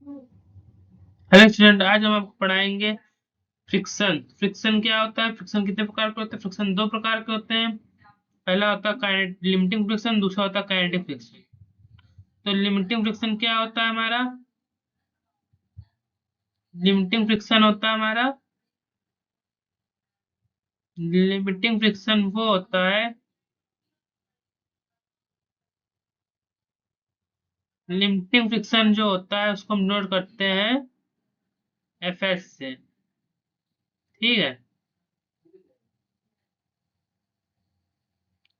Hello student, आज हम आपको पढ़ाएंगे फ्रिक्शन। फ्रिक्शन क्या होता है? फ्रिक्शन कितने प्रकार के होते हैं? फ्रिक्शन दो प्रकार के होते हैं। पहला होता है लिमिटिंग फ्रिक्शन, दूसरा होता है काइनेटिक फ्रिक्शन। तो लिमिटिंग फ्रिक्शन क्या होता है हमारा? लिमिटिंग फ्रिक्शन होता है हमारा, लिमिटिंग फ्रिक्शन वो होता है, लिमिटिंग फ्रिक्शन जो होता है उसको हम नोट करते हैं एफ एस से। ठीक है,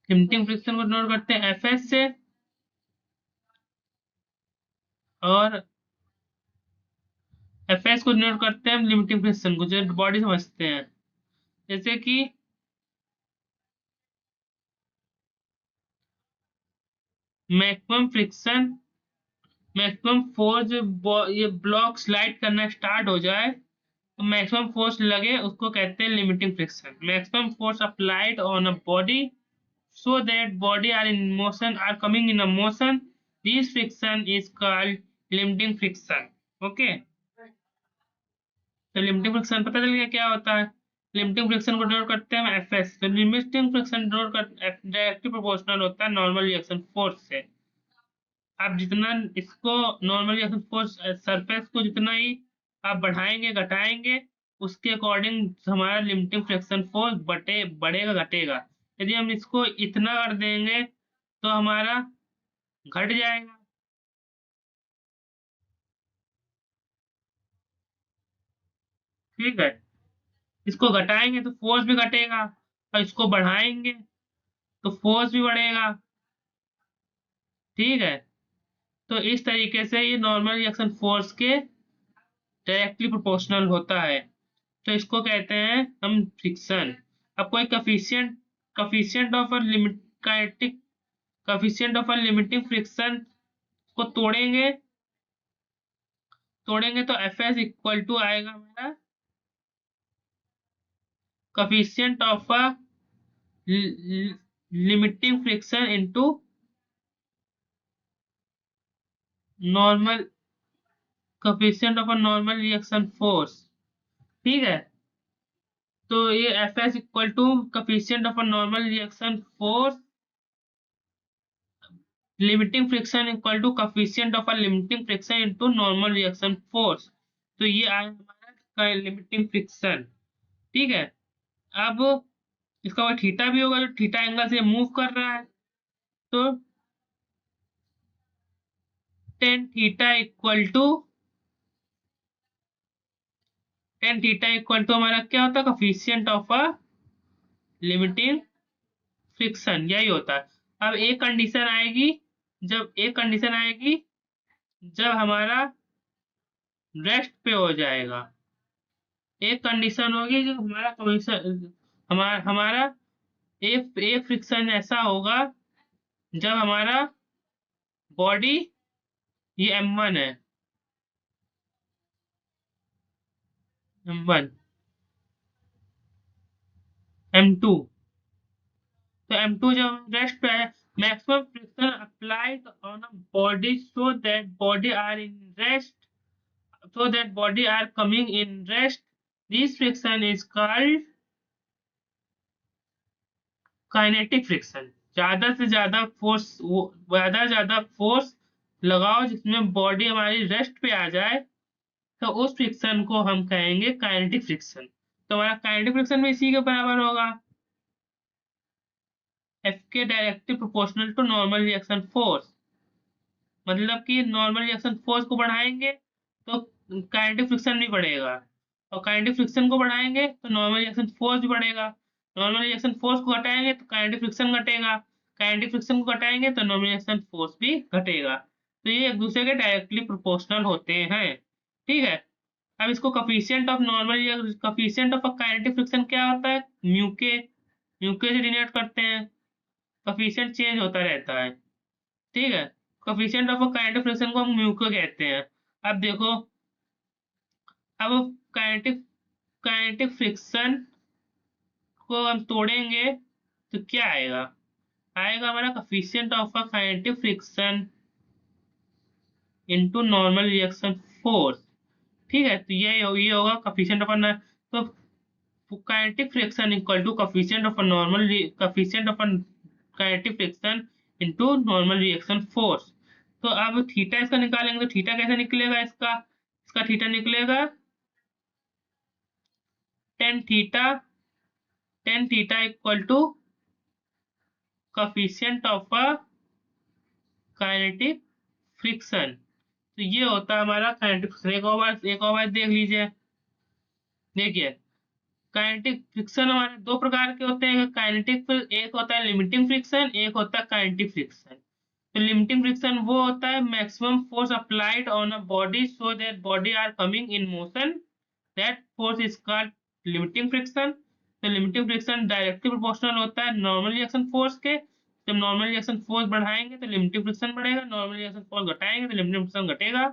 लिमिटिंग फ्रिक्शन को नोट करते हैं एफ एस से। और एफ एस को नोट करते हैं लिमिटिंग फ्रिक्शन को, जो बॉडी समझते हैं। जैसे कि मैक्सिमम फ्रिक्शन, मैक्सिमम फोर्स, ये ब्लॉक स्लाइड करना स्टार्ट हो जाए तो मैक्सिमम फोर्स लगे, उसको कहते हैं limiting friction. Maximum force applied on a body so that body are in motion, are coming in a motion, this friction is called limiting friction. Okay, तो limiting friction पता चल गया क्या होता है। लिमिटिंग फ्रिक्शन को डिनोट करते हैं एफ एस। तो लिमिटिंग फ्रिक्शन डिनोट कर डायरेक्टली प्रोपोर्शनल होता है नॉर्मल रिएक्शन फोर्स से। आप जितना इसको नॉर्मल रिएक्शन फोर्स सरफेस को जितना ही आप बढ़ाएंगे घटाएंगे, उसके अकॉर्डिंग हमारा लिमिटिंग फ्रिक्शन फोर्स बढ़ेगा घटेगा। यदि हम इसको इतना कर देंगे तो हमारा घट जाएगा। ठीक है, इसको घटाएंगे तो फोर्स भी घटेगा, और इसको बढ़ाएंगे तो फोर्स भी बढ़ेगा। ठीक है, तो इस तरीके से ये नॉर्मल रिएक्शन फोर्स के डायरेक्टली प्रोपोर्शनल होता है। तो इसको कहते हैं हम फ्रिक्शन। अब कोई coefficient, coefficient of a limit kinetic, coefficient of a limiting friction को तोड़ेंगे, तोड़ेंगे तो एफ एस इक्वल टू आएगा हमारा coefficient of a limiting friction into normal, coefficient of a normal reaction force। ठीक है, तो ये F S equal to coefficient of a normal reaction force, limiting friction equal to coefficient of a limiting friction into normal reaction force। तो ये आया हमारा limiting friction. ठीक है, अब इसका कोई थीटा भी होगा जो थीटा एंगल से मूव कर रहा है, तो tan theta equal to, tan theta equal to हमारा क्या होता है? coefficient of a limiting friction, यही होता है। अब एक कंडीशन आएगी, जब एक कंडीशन आएगी जब हमारा रेस्ट पे हो जाएगा। एक कंडीशन होगी जब हमारा कमीशन, हमारा हमारा एक फ्रिक्शन ऐसा होगा जब हमारा बॉडी, ये M1 है, M1, M2। तो M2 जब रेस्ट पे है, maximum friction applied on a body so that body are in rest, so that body are coming in rest, this friction is called kinetic friction. ज्यादा से ज्यादा force, ज्यादा से ज्यादा फोर्स लगाओ जिसमें बॉडी हमारी रेस्ट पे आ जाए, तो उस फ्रिक्शन को हम कहेंगे काइनेटिक फ्रिक्शन। तो हमारा काइनेटिक फ्रिक्शन भी इसी के बराबर होगा, F K directly proportional to normal reaction force. मतलब कि नॉर्मल रिएक्शन फोर्स को बढ़ाएंगे तो काइनेटिक फ्रिक्शन भी बढ़ेगा, और काइनेटिक फ्रिक्शन को बढ़ाएंगे तो नॉर्मल रिएक्शन फोर्स भी बढ़ेगा। नॉर्मल रिएक्शन फोर्स को घटाएंगे तो काइनेटिक फ्रिक्शन घटेगा, काइनेटिक फ्रिक्शन को घटाएंगे तो नॉर्मल रिएक्शन फोर्स भी घटेगा। तो ये एक दूसरे के डायरेक्टली प्रोपोर्शनल होते हैं। ठीक है, अब इसको coefficient of normal, coefficient of kinetic friction क्या होता है? म्यू के, म्यू के से डिनोट करते हैं। कफिशिएंट चेंज होता रहता है। ठीक है, कोफिशिएंट ऑफ काइनेटिक फ्रिक्शन को हम म्यू को कहते हैं। अब देखो, अब काइनेटिक, काइनेटिक फ्रिक्शन को हम तोड़ेंगे तो क्या आएगा? आएगा हमारा coefficient of kinetic friction into normal reaction force, ठीक है। तो ये होगा कोफिशिएंट ऑफ तो kinetic friction equal to coefficient of normal coefficient of kinetic friction into normal reaction force. तो अब थीटा इसका निकालेंगे, तो थीटा कैसे निकलेगा इसका, इसका थीटा निकलेगा tan theta equal to coefficient of kinetic friction. तो ये होता है हमारा काइनेटिक फ्रिक्शन। एक और बार देख लीजिए, देखिए काइनेटिक फ्रिक्शन हमारे दो प्रकार के होते हैं, काइनेटिक एक होता है लिमिटिंग फ्रिक्शन, एक होता है काइनेटिक फ्रिक्शन। तो लिमिटिंग फ्रिक्शन वो होता है maximum force applied on a body so that body are coming in motion, that force is called limiting friction. तो लिमिटिंग फ्रिक्शन डायरेक्टली प्रोपोर्शनल होता है नॉर्मल रिएक्शन फोर्स के। जब नॉर्मल रिएक्शन फोर्स बढ़ाएंगे तो लिमिटिंग फ्रिक्शन बढ़ेगा, normal reaction force घटाएंगे तो लिमिटिंग फ्रिक्शन घटेगा।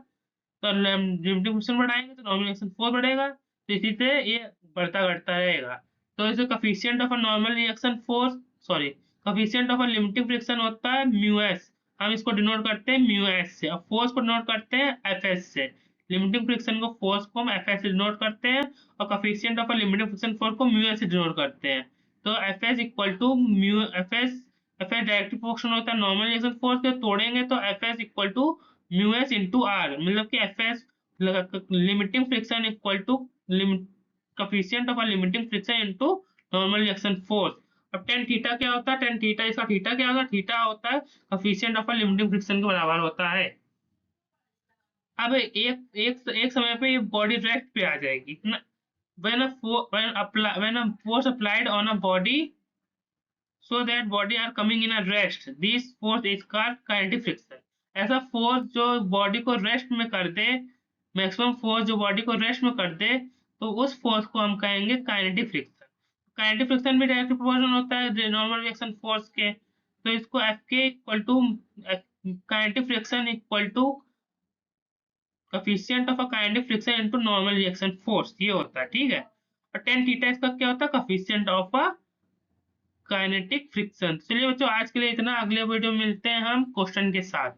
तो लिमिटिंग फ्रिक्शन बढ़ाएंगे तो नॉर्मल रिएक्शन फोर्स बढ़ेगा, तो इसी से ये बढ़ता घटता रहेगा। तो इसे coefficient of a normal reaction force, sorry coefficient of a limiting friction होता है म्यू एस, हम इसको डिनोट करते हैं म्यू एस से, और फोर्स को डिनोट करते हैं एफ एस से। लिमिटिंग फ्रिक्शन को फोर्स को हम एफ एस से डिनोट करते हैं, और coefficient of a limiting friction force को म्यू एस से डिनोट करते हैं। तो F S equal to mu F S direct proportional होता है नॉर्मल रिएक्शन फोर्स के, तोड़ेंगे तो F S equal to mu S into R, मतलब कि F S limiting friction equal to coefficient of a limiting friction into normal reaction force. अब tan theta क्या होता है, टेन थीटा इसका थीटा क्या होता है, थीटा होता है coefficient of a limiting friction के बराबर होता है। अब एक समय पे ये बॉडी रेस्ट पे आ जाएगी ना, when a force applied on a body so that body are coming in a rest, this force is called kinetic friction। ऐसा फोर्स जो बॉडी को रेस्ट में कर दे, मैक्सिमम फोर्स जो बॉडी को रेस्ट में कर दे, तो उस फोर्स को हम कहेंगे काइनेटिक फ्रिक्शन। काइनेटिक फ्रिक्शन भी डायरेक्ट प्रोपोर्शनल होता है नॉर्मल रिएक्शन फोर्स के। तो इसको F K equal to kinetic friction equal to coefficient of a kinetic friction into normal reaction force, ये होता है, ठीक है। और टेन थीटा इसका क्या होता है, coefficient of a kinetic friction. चलिए बच्चों आज के लिए इतना, अगले वीडियो में मिलते हैं हम क्वेश्चन के साथ।